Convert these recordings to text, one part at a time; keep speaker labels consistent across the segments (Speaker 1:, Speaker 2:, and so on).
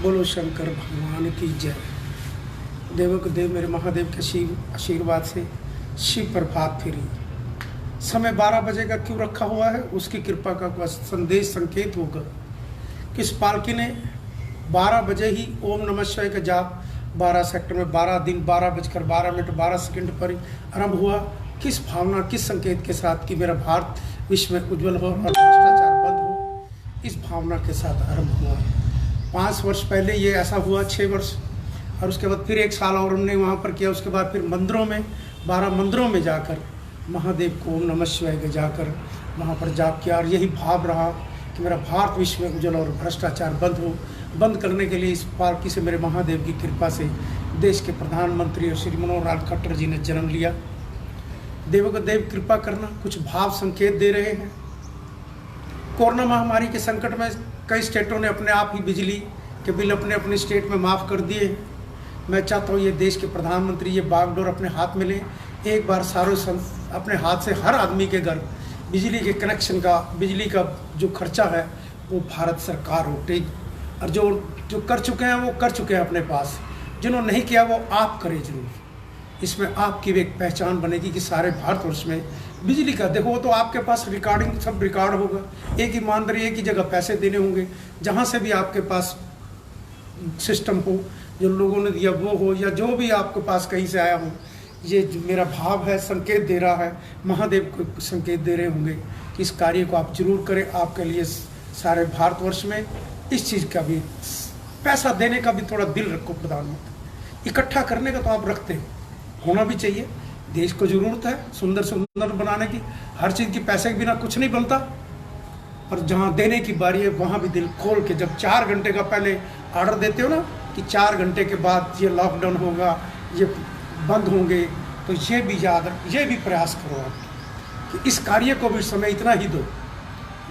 Speaker 1: बोलो शंकर भगवान की जय। देवों के देव मेरे महादेव के शिव आशीर्वाद से शिव प्रभात फेरी। समय 12 बजे का क्यों रखा हुआ है, उसकी कृपा का कुछ संदेश संकेत होगा कि इस पालकी ने 12 बजे ही ओम नमः शिवाय का जाप 12 सेक्टर में 12 दिन 12:12 पर आरंभ हुआ। किस भावना किस संकेत के साथ कि मेरा भारत विश्व में उज्जवल हो और भ्रष्टाचार बंद हो, इस भावना के साथ आरंभ हुआ। 5 वर्ष पहले ये ऐसा हुआ, 6 वर्ष, और उसके बाद फिर 1 साल और हमने वहाँ पर किया। उसके बाद फिर मंदिरों में 12 मंदिरों में जाकर महादेव को ओम नमः शिवाय के जाकर वहाँ पर जाप किया। और यही भाव रहा कि मेरा भारत विश्व में उज्जवल और भ्रष्टाचार बंद हो। बंद करने के लिए इस पालकी से मेरे महादेव की कृपा से देश के प्रधानमंत्री और श्री मनोहर लाल खट्टर जी ने जन्म लिया। देवों को देव कृपा करना, कुछ भाव संकेत दे रहे हैं। कोरोना महामारी के संकट में कई स्टेटों ने अपने आप ही बिजली के बिल अपने अपने स्टेट में माफ़ कर दिए हैं। मैं चाहता हूँ ये देश के प्रधानमंत्री ये बागडोर अपने हाथ में लें। एक बार अपने हाथ से हर आदमी के घर बिजली के कनेक्शन का, बिजली का जो खर्चा है वो भारत सरकार उठेगी। और जो कर चुके हैं वो कर चुके हैं अपने पास, जिन्होंने नहीं किया वो आप करें जरूर। इसमें आपकी भी एक पहचान बनेगी कि सारे भारतवर्ष में बिजली का, देखो वो तो आपके पास रिकॉर्डिंग सब रिकॉर्ड होगा, एक ईमानदारी एक ही जगह पैसे देने होंगे, जहाँ से भी आपके पास सिस्टम हो, जो लोगों ने दिया वो हो, या जो भी आपके पास कहीं से आया हो। ये जो मेरा भाव है संकेत दे रहा है, महादेव को संकेत दे रहे होंगे कि इस कार्य को आप जरूर करें। आपके लिए सारे भारतवर्ष में इस चीज़ का भी पैसा देने का भी थोड़ा दिल रखो। प्रधानमंत्री इकट्ठा करने का तो आप रखते हो, होना भी चाहिए। देश को ज़रूरत है सुंदर सुंदर बनाने की, हर चीज़ की पैसे के बिना कुछ नहीं बनता। और जहाँ देने की बारी है वहाँ भी दिल खोल के, जब 4 घंटे का पहले ऑर्डर देते हो ना कि 4 घंटे के बाद ये लॉकडाउन होगा, ये बंद होंगे, तो ये भी याद, ये भी प्रयास करो आप कि इस कार्य को भी समय इतना ही दो।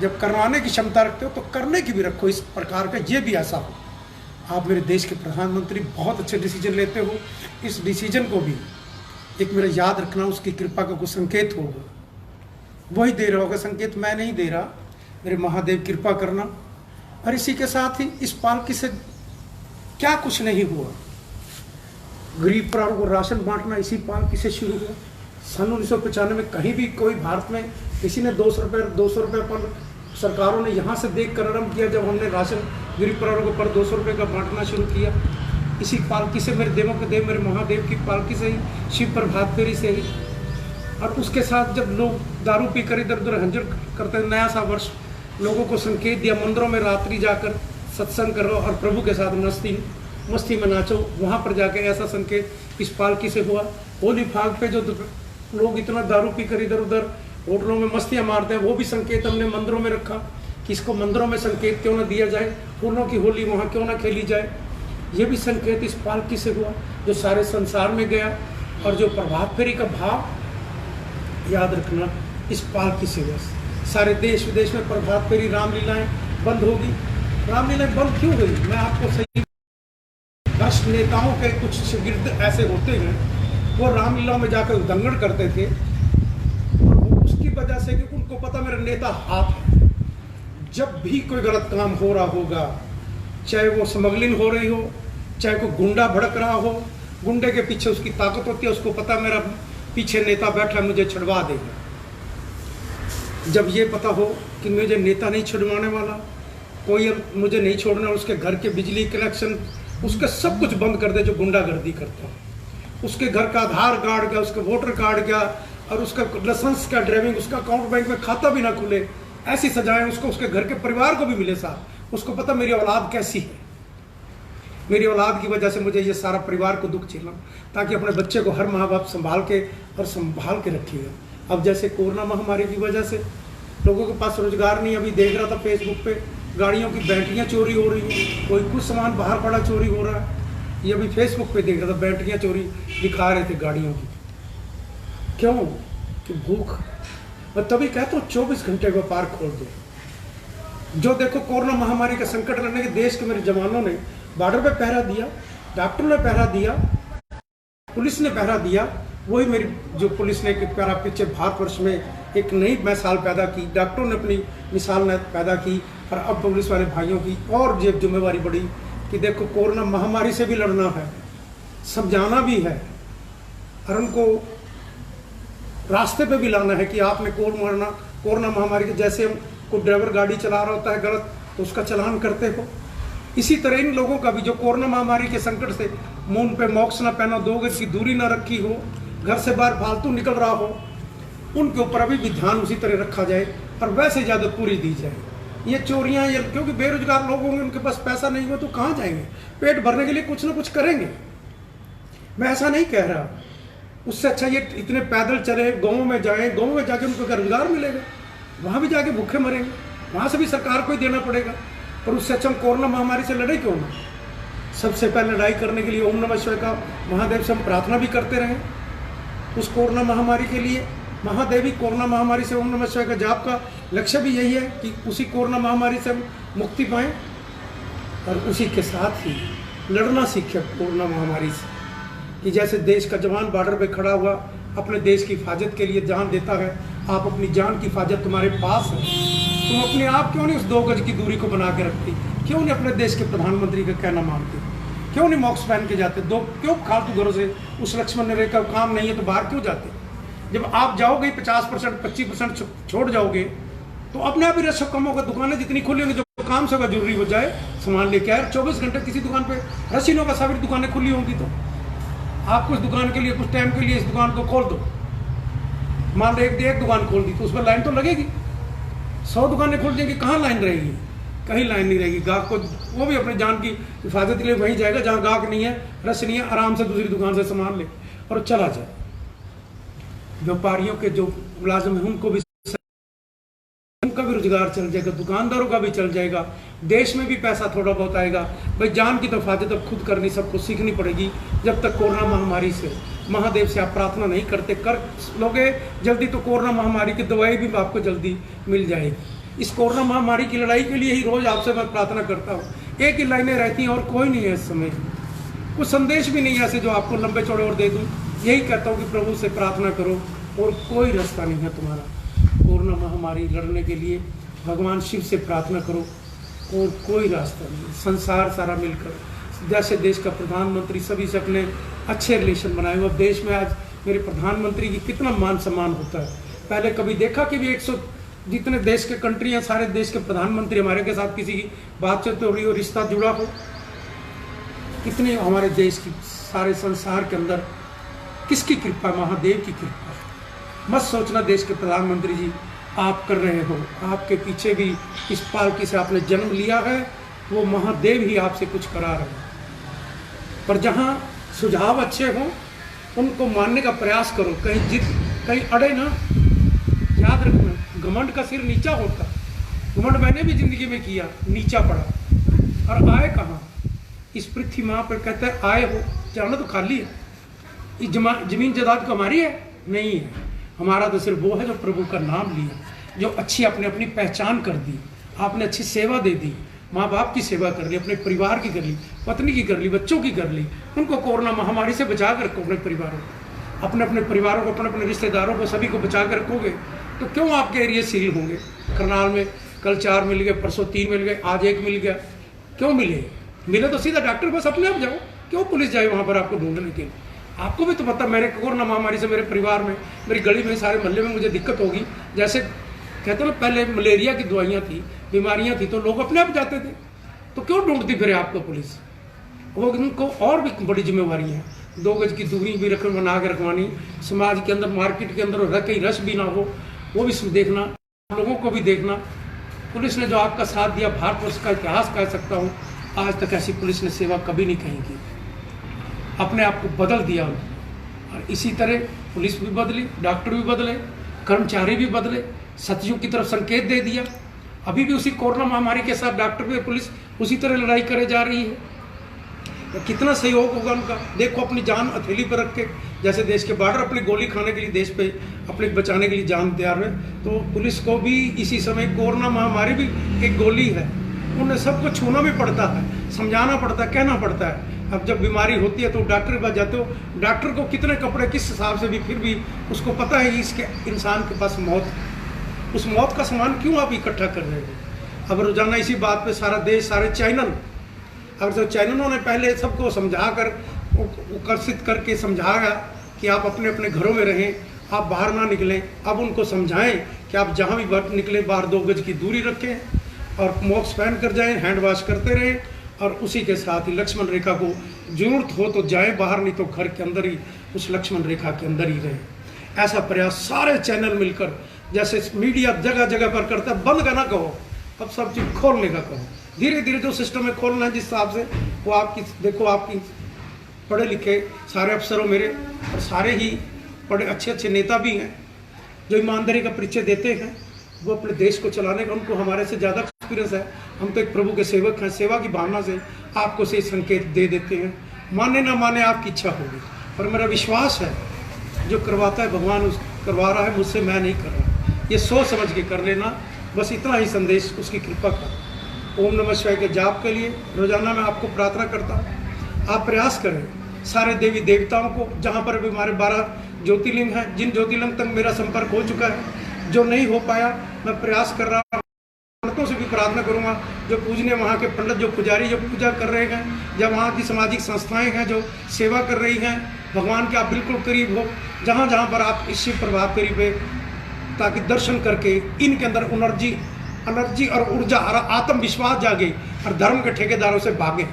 Speaker 1: जब करवाने की क्षमता रखते हो तो करने की भी रखो इस प्रकार का, ये भी ऐसा हो। आप मेरे देश के प्रधानमंत्री बहुत अच्छे डिसीजन लेते हो। इस डिसीजन को भी एक मेरा याद रखना, उसकी कृपा का कुछ संकेत होगा, वही दे रहा होगा संकेत, मैं नहीं दे रहा। मेरे महादेव कृपा करना। और इसी के साथ ही इस पालकी से क्या कुछ नहीं हुआ, गरीब परिवारों को राशन बांटना इसी पालकी से शुरू हुआ। सन 1995 में कहीं भी कोई भारत में किसी ने 200 रुपये पर सरकारों ने यहाँ से देख कर आरम्भ किया, जब हमने राशन गरीब परिवारों को पर 200 रुपये का बांटना शुरू किया। इसी पालकी से, मेरे देवों के देव मेरे महादेव की पालकी से ही, शिव प्रभात फेरी से ही। और उसके साथ जब लोग दारू पी कर इधर उधर हंजर करते, नया सा वर्ष लोगों को संकेत दिया, मंदिरों में रात्रि जाकर सत्संग करो और प्रभु के साथ मस्ती में नाचो। वहाँ पर जाके ऐसा संकेत इस पालकी से हुआ। होली फाग पे जो लोग इतना दारू पी कर इधर उधर होटलों में मस्तियाँ मारते हैं, वो भी संकेत हमने मंदिरों में रखा कि इसको मंदिरों में संकेत क्यों ना दिया जाए, फूलों की होली वहाँ क्यों ना खेली जाए। ये भी संकेत इस पालकी से हुआ जो सारे संसार में गया। और जो प्रभात फेरी का भाव याद रखना, इस पालकी से हुआ। सारे देश विदेश में प्रभात फेरी, रामलीलाएँ बंद होगी। रामलीलाएँ बंद क्यों हुई, मैं आपको सही, भ्रष्ट नेताओं के कुछ शिगिर्द ऐसे होते हैं, वो रामलीला में जाकर उल्लंघन करते थे, और उसकी वजह से कि उनको पता मेरा नेता हाथ है। जब भी कोई गलत काम हो रहा होगा, चाहे वो स्मगलिंग हो रही हो, चाहे कोई गुंडा भड़क रहा हो, गुंडे के पीछे उसकी ताकत होती है, उसको पता मेरा पीछे नेता बैठा है, मुझे छुड़वा देगा। जब ये पता हो कि मुझे नेता नहीं छुड़वाने वाला, कोई मुझे नहीं छोड़ना, उसके घर के बिजली कनेक्शन उसका सब कुछ बंद कर दे जो गुंडागर्दी करता है। उसके घर का आधार कार्ड क्या, उसका वोटर कार्ड क्या, और उसका लाइसेंस का, ड्राइविंग, उसका अकाउंट बैंक में खाता भी ना खुले, ऐसी सजाएं उसको, उसके घर के परिवार को भी मिले साथ। उसको पता मेरी औलाद कैसी है, मेरी औलाद की वजह से मुझे ये सारा परिवार को दुख झेलना, ताकि अपने बच्चे को हर माँ बाप संभाल के रखिएगा। अब जैसे कोरोना महामारी की वजह से लोगों के पास रोजगार नहीं, अभी देख रहा था फेसबुक पे गाड़ियों की बैटरियाँ चोरी हो रही हैं, कोई कुछ सामान बाहर पड़ा चोरी हो रहा है। ये अभी फेसबुक पे देख रहा था, बैटरियाँ चोरी दिखा रहे थे गाड़ियों की। क्यों? कि भूख। मैं तभी कहता हूँ 24 घंटे व्यापार खोल दो। जो देखो कोरोना महामारी का संकट लड़ने के देश के मेरे जवानों ने बॉर्डर पे पहरा दिया, डॉक्टरों ने पहरा दिया, पुलिस ने पहरा दिया। वही मेरी जो पुलिस ने प्यारा पीछे भारतवर्ष में एक नई मिसाल पैदा की, डॉक्टरों ने अपनी मिसाल पैदा की, और अब पुलिस वाले भाइयों की और ये जिम्मेवारी बढ़ी कि देखो कोरोना महामारी से भी लड़ना है, समझाना भी है और उनको रास्ते पे भी लाना है कि आपने कोरोना महामारी के, जैसे हम कोई ड्राइवर गाड़ी चला रहा होता है गलत तो उसका चालान करते हो, इसी तरह इन लोगों का भी जो कोरोना महामारी के संकट से मुंह पे मास्क ना पहना, 2 गज की दूरी ना रखी हो, घर से बाहर फालतू निकल रहा हो, उनके ऊपर अभी भी ध्यान उसी तरह रखा जाए और वैसे ज़्यादा पूरी दी जाए। ये चोरियाँ, ये क्योंकि बेरोजगार लोग होंगे, उनके पास पैसा नहीं हो तो कहाँ जाएंगे, पेट भरने के लिए कुछ ना कुछ करेंगे। मैं ऐसा नहीं कह रहा, उससे अच्छा ये इतने पैदल चले, गाँव में जाएँ, गाँव में जाके उनको रोजगार मिलेगा, वहाँ भी जाके भूखे मरेंगे, वहाँ से भी सरकार को ही देना पड़ेगा। पर उससे अच्छा हम कोरोना महामारी से लड़े क्यों ना। सबसे पहले लड़ाई करने के लिए ओम नमः शिवाय का महादेव से हम प्रार्थना भी करते रहे उस कोरोना महामारी के लिए। महादेवी कोरोना महामारी से ओम नमः शिवाय का जाप का लक्ष्य भी यही है कि उसी कोरोना महामारी से हम मुक्ति पाएँ और उसी के साथ ही लड़ना सीखें कोरोना महामारी से। कि जैसे देश का जवान बॉर्डर पे खड़ा हुआ अपने देश की हिफाजत के लिए जान देता है, आप अपनी जान की हिफाजत तुम्हारे पास है, तुम अपने आप क्यों नहीं उस 2 गज की दूरी को बना के रखती, क्यों नहीं अपने देश के प्रधानमंत्री का कहना मानती, क्यों नहीं मास्क पहन के जाते, क्यों फालतू घरों से उस लक्ष्मण रेखा काम नहीं है तो बाहर क्यों जाते। जब आप जाओगे 50% 25% छोड़ जाओगे तो अपने आप ही रश कम होगा, दुकानें जितनी खुली होंगी, जो काम से जरूरी हो जाए सामान लेके आए, 24 घंटे किसी दुकान पे रश ही नहीं होगा, सारी दुकानें खुली होंगी। तो आप कुछ दुकान के लिए कुछ टाइम के लिए इस दुकान को खोल दो, मान लो एक दुकान खोल दी तो उस पर लाइन तो लगेगी, 100 दुकानें खोल देंगे, कहाँ लाइन रहेगी, कहीं लाइन नहीं रहेगी। गाहक को वो भी अपनी जान की हिफाजत के लिए वहीं जाएगा जहाँ गाहक नहीं है, रश नहीं है, आराम से दूसरी दुकान से सामान ले और चला जाए। व्यापारियों के जो मुलाजिम है उनका भी रोजगार चल जाएगा, दुकानदारों का भी चल जाएगा, देश में भी पैसा थोड़ा बहुत आएगा। भाई जान की तो हिफाजत अब खुद करनी सबको सीखनी पड़ेगी। जब तक कोरोना महामारी से महादेव से आप प्रार्थना नहीं करते, कर लोगे जल्दी तो कोरोना महामारी की दवाई भी आपको जल्दी मिल जाएगी। इस कोरोना महामारी की लड़ाई के लिए ही रोज आपसे मैं प्रार्थना करता हूँ। एक ही लाइनें रहती हैं और कोई नहीं है इस समय, कुछ संदेश भी नहीं है ऐसे जो आपको लंबे चौड़े और दे दूँ। यही कहता हूँ कि प्रभु से प्रार्थना करो और कोई रास्ता नहीं है तुम्हारा कोरोना महामारी लड़ने के लिए, भगवान शिव से प्रार्थना करो और कोई रास्ता नहीं। संसार सारा मिलकर, जैसे देश का प्रधानमंत्री सभी से अपने अच्छे रिलेशन बनाए हुए, देश में आज मेरे प्रधानमंत्री की कितना मान सम्मान होता है। पहले कभी देखा कि भी 100 जितने देश के कंट्री हैं, सारे देश के प्रधानमंत्री हमारे के साथ किसी की बातचीत हो रही हो, रिश्ता जुड़ा हो। कितने हमारे देश की सारे संसार के अंदर किसकी कृपा, महादेव की कृपा। मत सोचना देश के प्रधानमंत्री जी आप कर रहे हो, आपके पीछे भी इस पालकी से आपने जन्म लिया है, वो महादेव ही आपसे कुछ करा रहे हैं। पर जहाँ सुझाव अच्छे हों उनको मानने का प्रयास करो, कहीं अड़े ना। याद रखना, घमंड का सिर नीचा होता। घमंड मैंने भी जिंदगी में किया, नीचा पड़ा और आए कहाँ, इस पृथ्वी माँ पर कहते हैं आए हो, जाना तो खाली है। इस जमीन जायदाद को हमारी है नहीं है, हमारा तो सिर्फ वो है जो प्रभु का नाम लिया, जो अच्छी अपने अपनी पहचान कर दी, आपने अच्छी सेवा दे दी, माँ बाप की सेवा कर ली, अपने परिवार की कर ली, पत्नी की कर ली, बच्चों की कर ली। उनको कोरोना महामारी से बचा कर रखो, अपने परिवारों को, अपने परिवारों को, अपने रिश्तेदारों को, सभी को बचा कर रखोगे तो क्यों आपके एरिए सील होंगे। करनाल में कल 4 मिल गए, परसों 3 मिल गए, आज 1 मिल गया। क्यों मिले तो सीधा डॉक्टर बस अपने आप जाओ, क्यों पुलिस जाए वहाँ पर आपको ढूंढने के लिए। आपको भी तो पता, मेरे कोरोना महामारी से मेरे परिवार में, मेरी गली में, सारे मोहल्ले में मुझे दिक्कत होगी। जैसे कहते ना पहले मलेरिया की दवाइयाँ थी, बीमारियाँ थी, तो लोग अपने आप जाते थे, तो क्यों ढूंढती फिर आपको पुलिस। वो उनको और भी बड़ी जिम्मेवारी है, 2 गज की दूरी भी बना के रखवानी, समाज के अंदर, मार्केट के अंदर कहीं रश भी ना हो, वो भी देखना, लोगों को भी देखना। पुलिस ने जो आपका साथ दिया, भारतवर्ष का इतिहास कह सकता हूँ, आज तक ऐसी पुलिस ने सेवा कभी नहीं कहीं की। अपने आप को बदल दिया और इसी तरह पुलिस भी बदली, डॉक्टर भी बदले, कर्मचारी भी बदले, सतयुग की तरफ संकेत दे दिया। अभी भी उसी कोरोना महामारी के साथ डॉक्टर भी, पुलिस उसी तरह लड़ाई करे जा रही है। तो कितना सहयोग होगा उनका। देखो अपनी जान हथेली पर रख के, जैसे देश के बॉर्डर अपनी गोली खाने के लिए, देश पे अपने बचाने के लिए जान तैयार है, तो पुलिस को भी इसी समय कोरोना महामारी भी एक गोली है। उन्हें सबको छूना भी पड़ता है, समझाना पड़ता है, कहना पड़ता है। अब जब बीमारी होती है तो डॉक्टर के पास जाते हो, डॉक्टर को कितने कपड़े किस हिसाब से भी, फिर भी उसको पता है इसके इंसान के पास मौत, उस मौत का सामान क्यों आप इकट्ठा कर रहे हो। अब रोजाना इसी बात पे सारा देश, सारे चैनल और जो चैनलों ने पहले सबको समझा कर आकर्षित करके समझाया कि आप अपने अपने घरों में रहें, आप बाहर ना निकलें, अब उनको समझाएं कि आप जहाँ भी निकले बाहर 2 गज की दूरी रखें और मास्क पहन कर जाएं, हैंड वॉश करते रहें, और उसी के साथ ही लक्ष्मण रेखा को जरूरत हो तो जाएं बाहर, नहीं तो घर के अंदर ही उस लक्ष्मण रेखा के अंदर ही रहें। ऐसा प्रयास सारे चैनल मिलकर, जैसे मीडिया जगह जगह पर करता है, बंद का ना कहो, अब सब चीज़ खोलने का कहो। धीरे धीरे जो सिस्टम है खोलना है जिस हिसाब से, वो आपकी देखो, आपकी पढ़े लिखे सारे अफसरों मेरे और सारे ही बड़े अच्छे अच्छे नेता भी हैं जो ईमानदारी का परिचय देते हैं, वो अपने देश को चलाने का उनको हमारे से ज़्यादा एक्सपीरियंस है। हम तो एक प्रभु के सेवक हैं, सेवा की भावना से आपको से संकेत दे देते हैं। माने ना माने आपकी इच्छा होगी, पर मेरा विश्वास है जो करवाता है भगवान उस करवा रहा है, मुझसे मैं नहीं कर रहा। ये सोच समझ के कर लेना, बस इतना ही संदेश उसकी कृपा का। ओम नमः शिवाय के जाप के लिए रोजाना मैं आपको प्रार्थना करता हूँ, आप प्रयास करें सारे देवी देवताओं को, जहाँ पर भी हमारे 12 ज्योतिर्लिंग हैं, जिन ज्योतिर्लिंग तक मेरा संपर्क हो चुका है, जो नहीं हो पाया मैं प्रयास कर रहा हूँ, पंडितों से भी प्रार्थना करूँगा, जो पूजने वहाँ के पंडित, जो पुजारी जो पूजा कर रहे हैं, जब वहाँ की सामाजिक संस्थाएं हैं जो सेवा कर रही हैं, भगवान के आप बिल्कुल करीब हो, जहाँ जहाँ पर आप इस शिव प्रभात फेरी पे, ताकि दर्शन करके इनके अंदर एनर्जी और ऊर्जा और आत्मविश्वास जागे और धर्म के ठेकेदारों से भागे।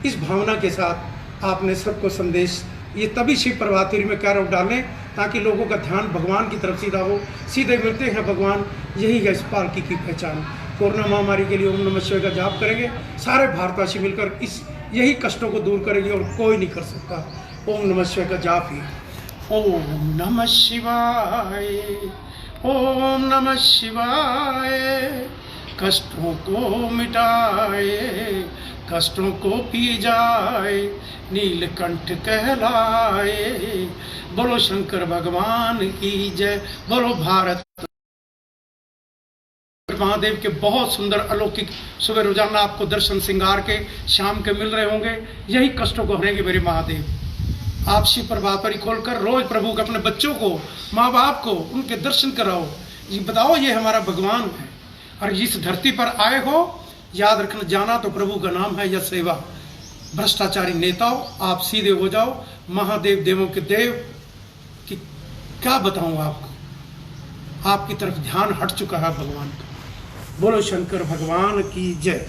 Speaker 1: इस भावना के साथ आपने सबको संदेश ये तभी शिव प्रभात फेरी में कार्य डालें ताकि लोगों का ध्यान भगवान की तरफ सीधा हो, सीधे मिलते हैं भगवान, यही है इस पालकी की पहचान। कोरोना महामारी के लिए ओम नमः शिवाय का जाप करेंगे, सारे भारतवासी मिलकर इस यही कष्टों को दूर करेंगे और कोई नहीं कर सकता। ओम नमः शिवाय का जाप ही। ओम नमः शिवाय, ओम नमः शिवाय, कष्टों को मिटाए, कष्टों को पी जाए, नीलकंठ कहलाए। बोलो शंकर भगवान की जय, बोलो भारत महादेव के बहुत सुंदर अलौकिक सुबह रोजाना आपको दर्शन श्रृंगार के शाम के मिल रहे होंगे। यही कष्टों को हरेंगे मेरे महादेव। आप शिव प्रभात फेरी खोलकर रोज प्रभु के अपने बच्चों को, माँ बाप को उनके दर्शन कराओ, ये बताओ ये हमारा भगवान है और इस धरती पर आए हो, याद रखना, जाना तो प्रभु का नाम है या सेवा। भ्रष्टाचारी नेताओं आप सीधे हो जाओ, महादेव देवों के देव कि क्या बताऊं आपको, आपकी तरफ ध्यान हट चुका है भगवान का। बोलो शंकर भगवान की जय।